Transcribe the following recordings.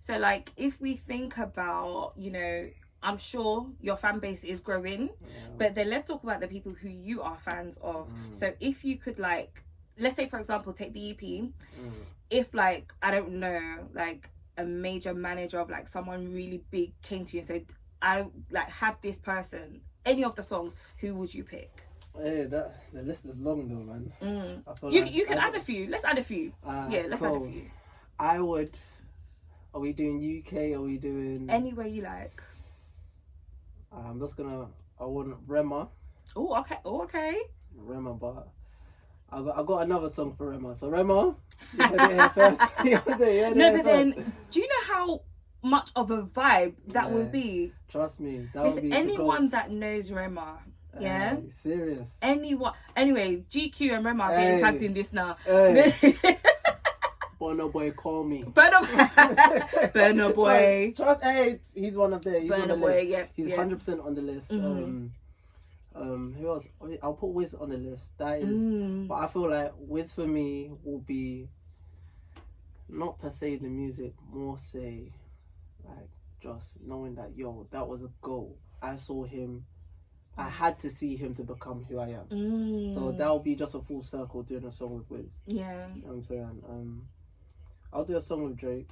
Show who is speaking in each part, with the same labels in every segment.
Speaker 1: So like, if we think about, you know, I'm sure your fan base is growing, but then let's talk about the people who you are fans of. So if you could, like, let's say for example, take the EP. If like, I don't know, like a major manager of like someone really big came to you and said, I like have this person, any of the songs, who would you pick?
Speaker 2: Hey, the list is long though, man.
Speaker 1: You can add a few. Let's add a few. Let's add a few.
Speaker 2: I would. Are we doing UK? Are we doing
Speaker 1: anywhere you like?
Speaker 2: I'm just gonna. I want Rema.
Speaker 1: Oh, okay. Oh, okay.
Speaker 2: Rema, but I got another song for Rema. So Rema, you heard it here first. No,
Speaker 1: but then, do you know how much of a vibe that would be?
Speaker 2: Trust me, that
Speaker 1: would
Speaker 2: be
Speaker 1: anyone that knows Rema. Yeah,
Speaker 2: serious.
Speaker 1: Anyone. Anyway, GQ and Rema are getting tagged in this now.
Speaker 2: Burna Boy, call me.
Speaker 1: Burna Boy.
Speaker 2: Trust, he's one of the.
Speaker 1: Burna Boy, yeah.
Speaker 2: He's 100% on the list. Who else? I'll put Wiz on the list. That is, but I feel like Wiz for me will be not per se the music, more say like just knowing that that was a goal. I saw him. I had to see him to become who I am. So that will be just a full circle doing a song with Wiz.
Speaker 1: Yeah.
Speaker 2: You know what I'm saying? I'll do a song with Drake.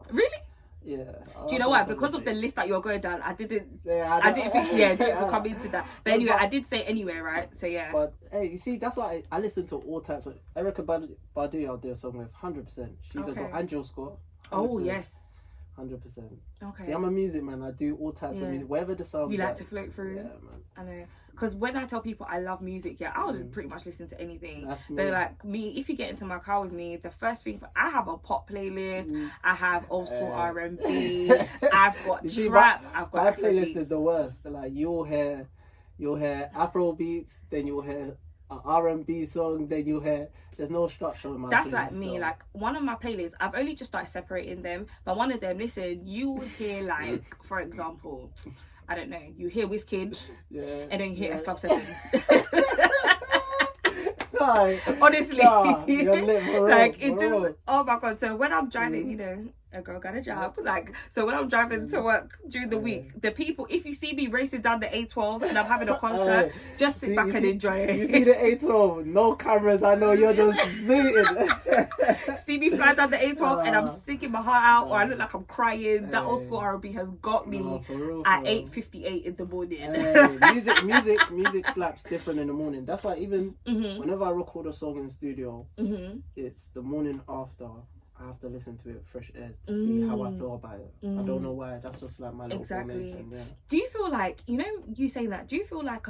Speaker 1: Really?
Speaker 2: Yeah.
Speaker 1: Do you know why? Because of the list that you're going down, I didn't think Drake would come into that. But anyway, I did say anywhere, right? So yeah.
Speaker 2: But hey, you see, that's why I listen to all types of Erykah Badu. I'll do a song with 100%. She's a girl. And Jill Scott. 100%.
Speaker 1: Oh yes.
Speaker 2: 100%.
Speaker 1: Okay.
Speaker 2: See, I'm a music man. I do all types of music. Wherever the sound.
Speaker 1: You like to float through.
Speaker 2: Yeah, man.
Speaker 1: I know. Because when I tell people I love music, I would pretty much listen to anything.
Speaker 2: That's me.
Speaker 1: But like me, if you get into my car with me, the first thing I have a pop playlist. I have old school R&B. I've got trap. I've got
Speaker 2: my playlist is the worst. Like you'll hear Afro beats, then you'll hear an R&B song, then you'll hear. There's no structure in my
Speaker 1: That's
Speaker 2: playlist,
Speaker 1: like me. Like one of my playlists, I've only just started separating them. But one of them, listen, you will hear like, for example, I don't know, you hear Wizkid, and then you hear S Club 7. Honestly,
Speaker 2: you're lit, bro,
Speaker 1: like it just. Oh my god! So when I'm driving, you know, a girl got a job. Like so, when I'm driving to work during the week, the people, if you see me racing down the A12 and I'm having a concert, just sit back and enjoy it.
Speaker 2: You see the A12, no cameras. I know you're just zooting.
Speaker 1: See me fly down the A12 and I'm singing my heart out, or I look like I'm crying. That old school R&B has got me at 8:58 in the morning.
Speaker 2: Music slaps different in the morning. That's why even whenever I record a song in the studio, it's the morning after. I have to listen to it fresh airs to see how I feel about it. I don't know why. That's just like my little formation. Yeah.
Speaker 1: Do you feel like, you know, you saying that, do you feel like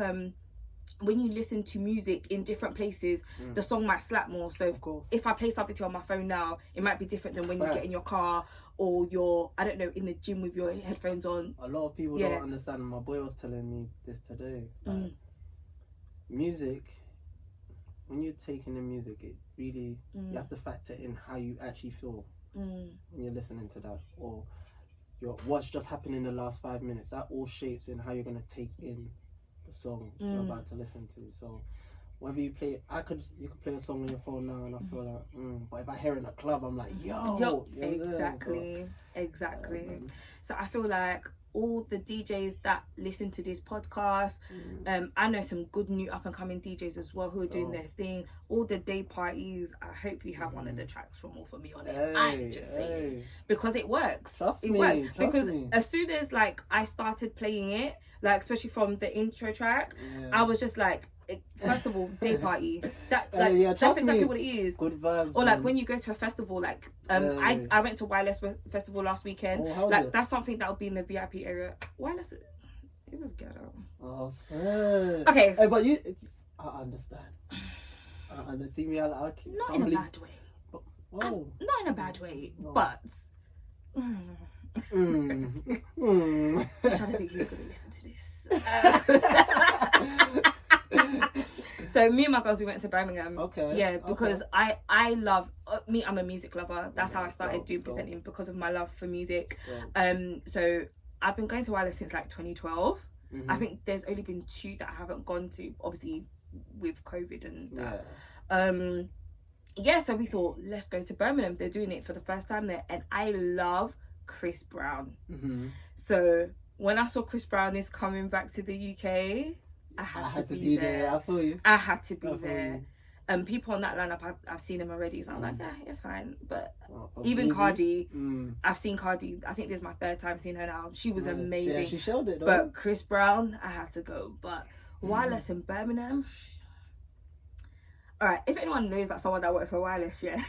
Speaker 1: when you listen to music in different places, the song might slap more? So if I play something to you on my phone now, it might be different than when you get in your car or you're, I don't know, in the gym with your headphones on.
Speaker 2: A lot of people don't understand. My boy was telling me this today. Like, music, when you're taking the music, it really, you have to factor in how you actually feel when you're listening to that, or what's just happened in the last 5 minutes. That all shapes in how you're going to take in the song you're about to listen to. So whether you play, you could play a song on your phone now and I feel like, but if I hear it in a club, I'm like, yo.
Speaker 1: Exactly. So I feel like all the DJs that listen to this podcast, I know some good new up and coming DJs as well who are doing their thing. All the day parties, I hope you have one of the tracks from All For Me on it. I'm just saying, because it works.
Speaker 2: Trust me.
Speaker 1: As soon as like I started playing it, like especially from the intro track, I was just like, first of all, day party. That's exactly what it is.
Speaker 2: Good vibes.
Speaker 1: Or like when you go to a festival, like I went to Wireless Festival last weekend. Like that's something that would be in the VIP area. Wireless, it was ghetto.
Speaker 2: Oh, sad.
Speaker 1: Okay.
Speaker 2: Hey, but I understand. See me,
Speaker 1: not in a bad way. Not in a bad way, but. I'm trying to think who's gonna listen to this. So me and my girls, we went to Birmingham.
Speaker 2: Okay.
Speaker 1: Yeah, because I love me. I'm a music lover. That's how I started doing presenting, because of my love for music. So I've been going to Wireless since like 2012. I think there's only been 2 that I haven't gone to, obviously with COVID and that. yeah, so we thought, let's go to Birmingham. They're doing it for the first time there. And I love Chris Brown. So when I saw Chris Brown is coming back to the UK, I had to be there.
Speaker 2: I feel you.
Speaker 1: I had to be there. And people on that lineup, I've seen them already, so I'm like, it's fine. But even Cardi, I've seen Cardi. I think this is my third time seeing her now. She was amazing.
Speaker 2: Yeah, she showed it though.
Speaker 1: But Chris Brown, I had to go. But Wireless in Birmingham. All right, if anyone knows that someone that works for Wireless, yeah,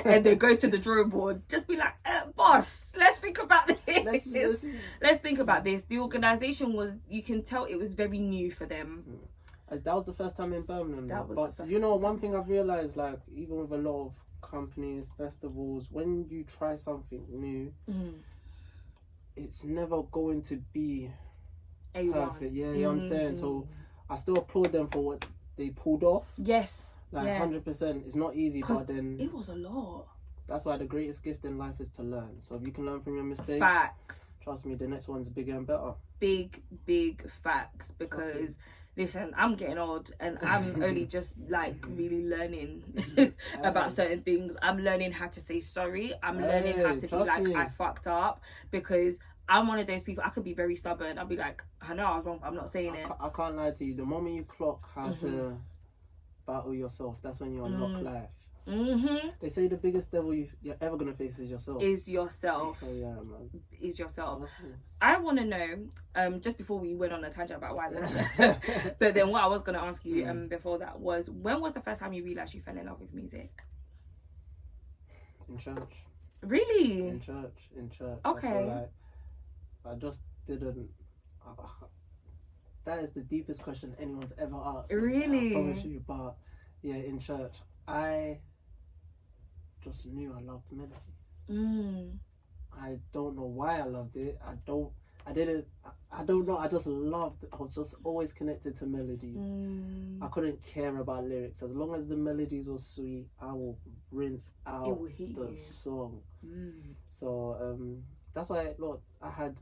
Speaker 1: and they go to the drawing board, just be like, boss, let's think about this. Let's think about this. The organisation was, you can tell it was very new for them.
Speaker 2: That was the first time in Birmingham.
Speaker 1: But
Speaker 2: you know, one thing I've realised, like, even with a lot of companies, festivals, when you try something new, it's never going to be perfect. Yeah, you know what I'm saying? So I still applaud them for what they pulled off.
Speaker 1: Yes.
Speaker 2: Like, 100%. It's not easy, but then...
Speaker 1: it was a lot.
Speaker 2: That's why the greatest gift in life is to learn. So if you can learn from your mistakes...
Speaker 1: Facts.
Speaker 2: Trust me, the next one's bigger and better.
Speaker 1: Big facts. Because... listen, I'm getting old and I'm only just like really learning about certain things. I'm learning how to say sorry. I'm learning how to be like, I fucked up, because I'm one of those people, I could be very stubborn. I'll be like, I know I was wrong, but I'm not saying it.
Speaker 2: I can't lie to you. The moment you clock how to battle yourself, that's when you unlock life. They say the biggest devil you're ever going to face is yourself.
Speaker 1: So yeah, man. Is yourself. Awesome. I want to know, just before we went on a tangent about wireless, but then what I was going to ask you before that was, when was the first time you realised you fell in love with music?
Speaker 2: In church.
Speaker 1: Really?
Speaker 2: In church.
Speaker 1: Okay.
Speaker 2: I just didn't... that is the deepest question anyone's ever asked.
Speaker 1: Really?
Speaker 2: I promise you, but yeah, in church, I just knew I loved melodies. I don't know why I loved it. I don't know. I just loved it. I was just always connected to melodies. I couldn't care about lyrics. As long as the melodies were sweet, I will rinse out the song. So that's why, look, I had...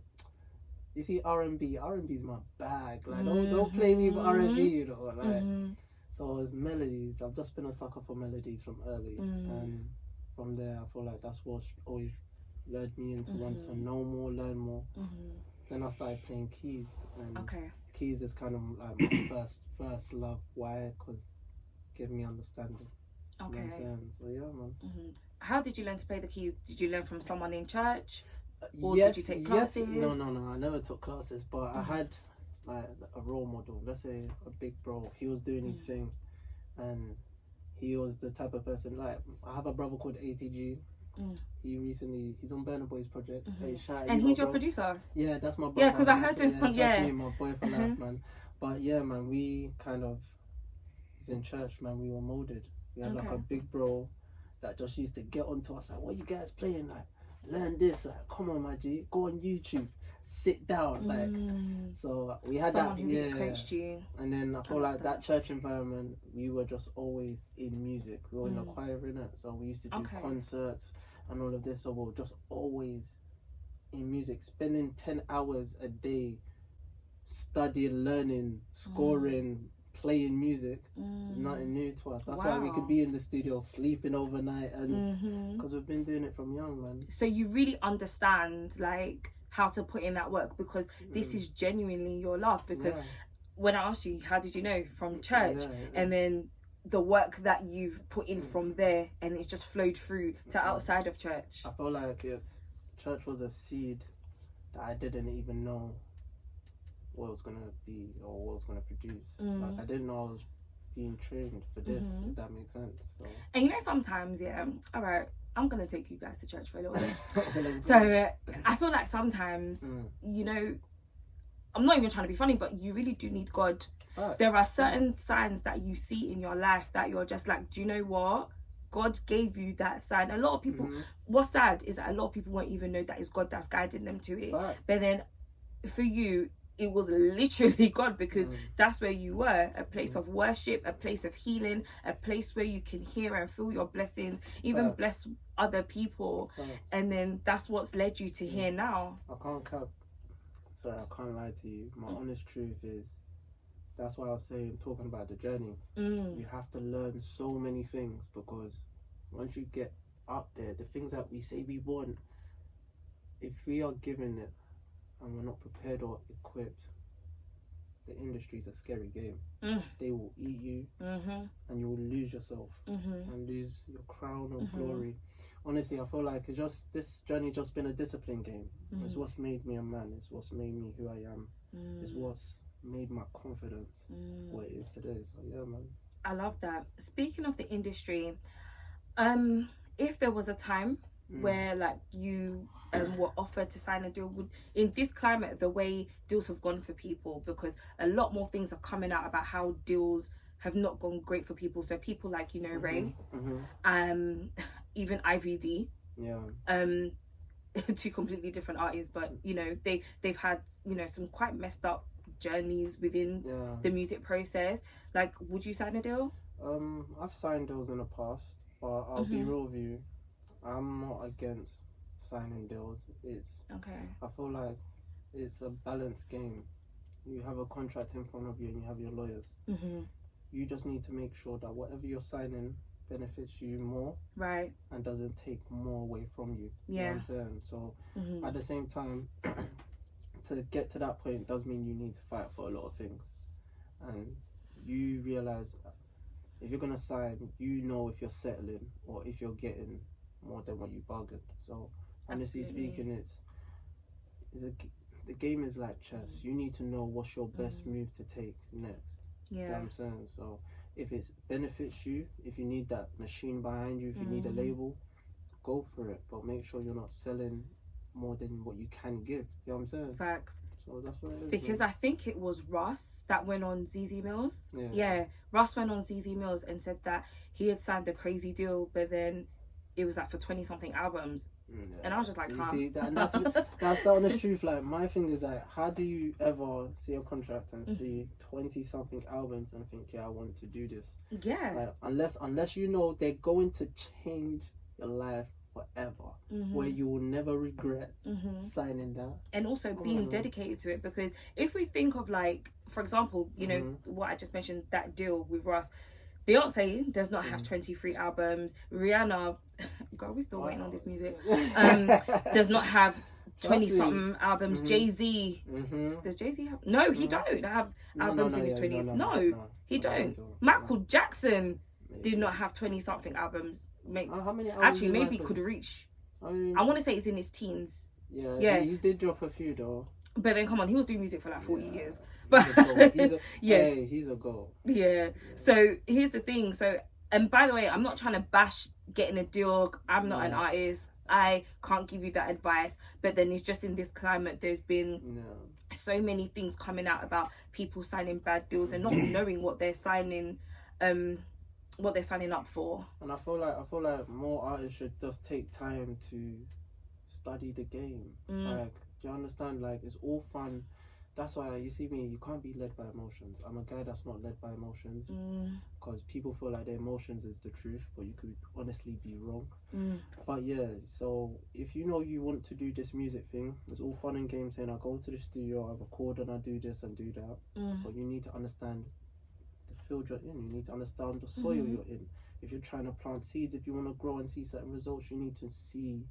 Speaker 2: You see, R&B is my bag. Like, don't play me with R&B, you know. Like, so it's melodies. I've just been a sucker for melodies from early, and from there, I feel like that's what always led me into wanting to know more, learn more. Then I started playing keys, and keys is kind of like my first love. Why? Because it gave me understanding. You know what I'm saying? So yeah, man.
Speaker 1: How did you learn to play the keys? Did you learn from someone in church? Or did you take classes?
Speaker 2: No, I never took classes, but I had like a role model. Let's say a big bro. He was doing his thing, and he was the type of person. Like, I have a brother called AdeJosh. He's on Burna Boy's project.
Speaker 1: And he's your producer?
Speaker 2: Yeah, that's my brother.
Speaker 1: Yeah, because I heard him.
Speaker 2: Trust me, my boy for life, man. But yeah, man, we kind of... He's in church, man. We were molded. We had like a big bro that just used to get onto us like, what you guys playing? Like, learn this. Like, come on, my G, go on YouTube, sit down. Like, so we had someone that. Yeah,
Speaker 1: coached you.
Speaker 2: And then I feel like that church environment, we were just always in music. We were in the choir, innit? So we used to do concerts and all of this. So we were just always in music, spending 10 hours a day studying, learning, scoring, playing music is nothing new to us. That's why we could be in the studio sleeping overnight, and because we've been doing it from young, man.
Speaker 1: So you really understand like how to put in that work, because this is genuinely your love. Because when I asked you, how did you know? From church, and then the work that you've put in from there, and it's just flowed through to outside of church.
Speaker 2: I feel like church was a seed that I didn't even know what it was going to be or what it was going to produce. Like, I didn't know I was being trained for this, if that makes sense. So. And
Speaker 1: you know, sometimes, all right, I'm going to take you guys to church for a little bit. So I feel like sometimes, you know, I'm not even trying to be funny, but you really do need God. Right. There are certain signs that you see in your life that you're just like, do you know what? God gave you that sign. A lot of people, what's sad is that a lot of people won't even know that it's God that's guiding them to it. Right. But then for you, it was literally God, because that's where you were, a place of worship, a place of healing, a place where you can hear and feel your blessings, even bless other people. And then that's what's led you to here now.
Speaker 2: I can't lie to you. My honest truth is, that's why I was saying, talking about the journey. You have to learn so many things, because once you get up there, the things that we say we want, if we are given it and we're not prepared or equipped, the industry's a scary game. They will eat you, and you will lose yourself and lose your crown or glory. Honestly, I feel like this journey just been a discipline game. It's what's made me a man. It's what's made me who I am. It's what's made my confidence what it is today. So yeah, man.
Speaker 1: I love that. Speaking of the industry, if there was a time where like you were offered to sign a deal, in this climate, the way deals have gone for people, because a lot more things are coming out about how deals have not gone great for people. So people like, Ray, even IVD, two completely different artists, but they've had some quite messed up journeys within the music process. Like, would you sign a deal?
Speaker 2: I've signed deals in the past, but I'll be real with you, I'm not against signing deals. I feel like it's a balanced game. You have a contract in front of you and you have your lawyers. You just need to make sure that whatever you're signing benefits you more,
Speaker 1: right,
Speaker 2: and doesn't take more away from you. You know what I'm saying? So at the same time, to get to that point does mean you need to fight for a lot of things, and you realize if you're gonna sign, if you're settling or if you're getting more than what you bargained. So honestly speaking, the game is like chess. You need to know what's your best move to take next. You know what I'm saying? So if it benefits you, if you need that machine behind you, if you need a label, go for it. But make sure you're not selling more than what you can give. You know what I'm saying?
Speaker 1: Facts.
Speaker 2: So that's what it is.
Speaker 1: Because I think it was Russ that went on ZZ Mills. Yeah, Russ went on ZZ Mills and said that he had signed a crazy deal, but then it was like for 20 something albums. And I was just like,
Speaker 2: see, that's the honest truth. Like, my thing is like, how do you ever see a contract and see 20 something albums and think, I want to do this? Like, unless they're going to change your life forever, where you will never regret signing that, and also
Speaker 1: being dedicated to it. Because if we think of, like, for example, what I just mentioned, that deal with Russ, Beyonce does not have 23 albums. Rihanna, God, we're still waiting on this music, does not have 20 something albums. Jay-Z, does Jay-Z have? No, he don't have albums in his 20s. No, he don't. Michael Jackson did not have 20 something albums.
Speaker 2: How many albums
Speaker 1: actually maybe could reach, I want to say it's in his teens.
Speaker 2: He did drop a few though.
Speaker 1: But then come on, he was doing music for like 40 years.
Speaker 2: But he's a goal.
Speaker 1: So here's the thing. So, and by the way, I'm not trying to bash getting a deal. I'm not an artist. I can't give you that advice. But then it's just in this climate, there's been so many things coming out about people signing bad deals and not knowing what they're signing up for. And I feel
Speaker 2: like more artists should just take time to study the game. Like, do you understand? Like, it's all fun. That's why you see me, you can't be led by emotions. I'm a guy that's not led by emotions, because people feel like their emotions is the truth, but you could honestly be wrong. But so if you want to do this music thing, it's all fun and games saying I go to the studio, I record and I do this and do that, but you need to understand the field you're in. You need to understand the soil you're in. If you're trying to plant seeds, if you want to grow and see certain results, you need to see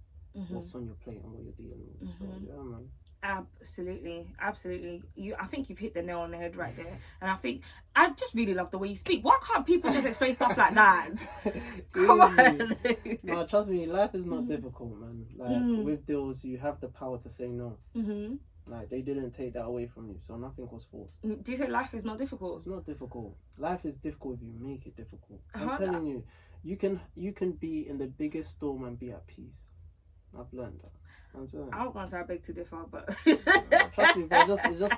Speaker 2: what's on your plate and what you're dealing with. So yeah, man.
Speaker 1: Absolutely. I think you've hit the nail on the head right there. And I just really love the way you speak. Why can't people just explain stuff like that? Come on.
Speaker 2: No, trust me, life is not difficult, man. Like, with deals, you have the power to say no. Like, they didn't take that away from you, so nothing was forced.
Speaker 1: Do you say life is not difficult?
Speaker 2: It's not difficult. Life is difficult if you make it difficult. I'm telling you, you can be in the biggest storm and be at peace. I've learned that.
Speaker 1: I was gonna say I beg to differ, but
Speaker 2: trust me, bro, it's just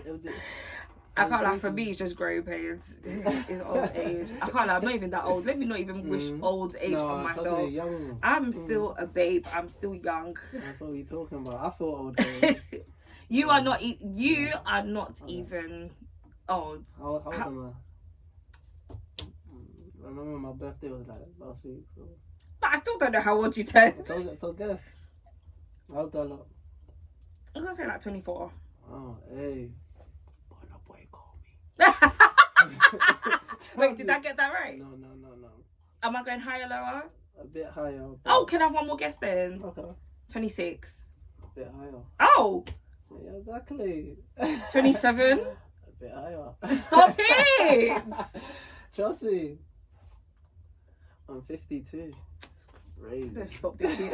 Speaker 1: I can't lie, for me it's just growing pains. It's old age. I can't lie, I'm not even that old. Let me not even wish old age on myself. I'm still a babe, I'm still young.
Speaker 2: That's what we're talking about. I feel old.
Speaker 1: You are not even old.
Speaker 2: How old am I? I remember my birthday was like last week, so.
Speaker 1: But I still don't know how old you turned.
Speaker 2: So guess. How old do I look?
Speaker 1: I was gonna say like 24.
Speaker 2: Oh, hey. Boy, no boy, call me.
Speaker 1: Wait, did I get that right?
Speaker 2: No.
Speaker 1: Am I going higher, lower?
Speaker 2: A bit higher.
Speaker 1: Oh, can I have one more guess then?
Speaker 2: Okay.
Speaker 1: 26.
Speaker 2: A bit higher.
Speaker 1: Oh!
Speaker 2: So, yeah, exactly.
Speaker 1: 27.
Speaker 2: A bit higher.
Speaker 1: Stop it!
Speaker 2: Trust me. I'm 52. Crazy.
Speaker 1: Don't stop this shit.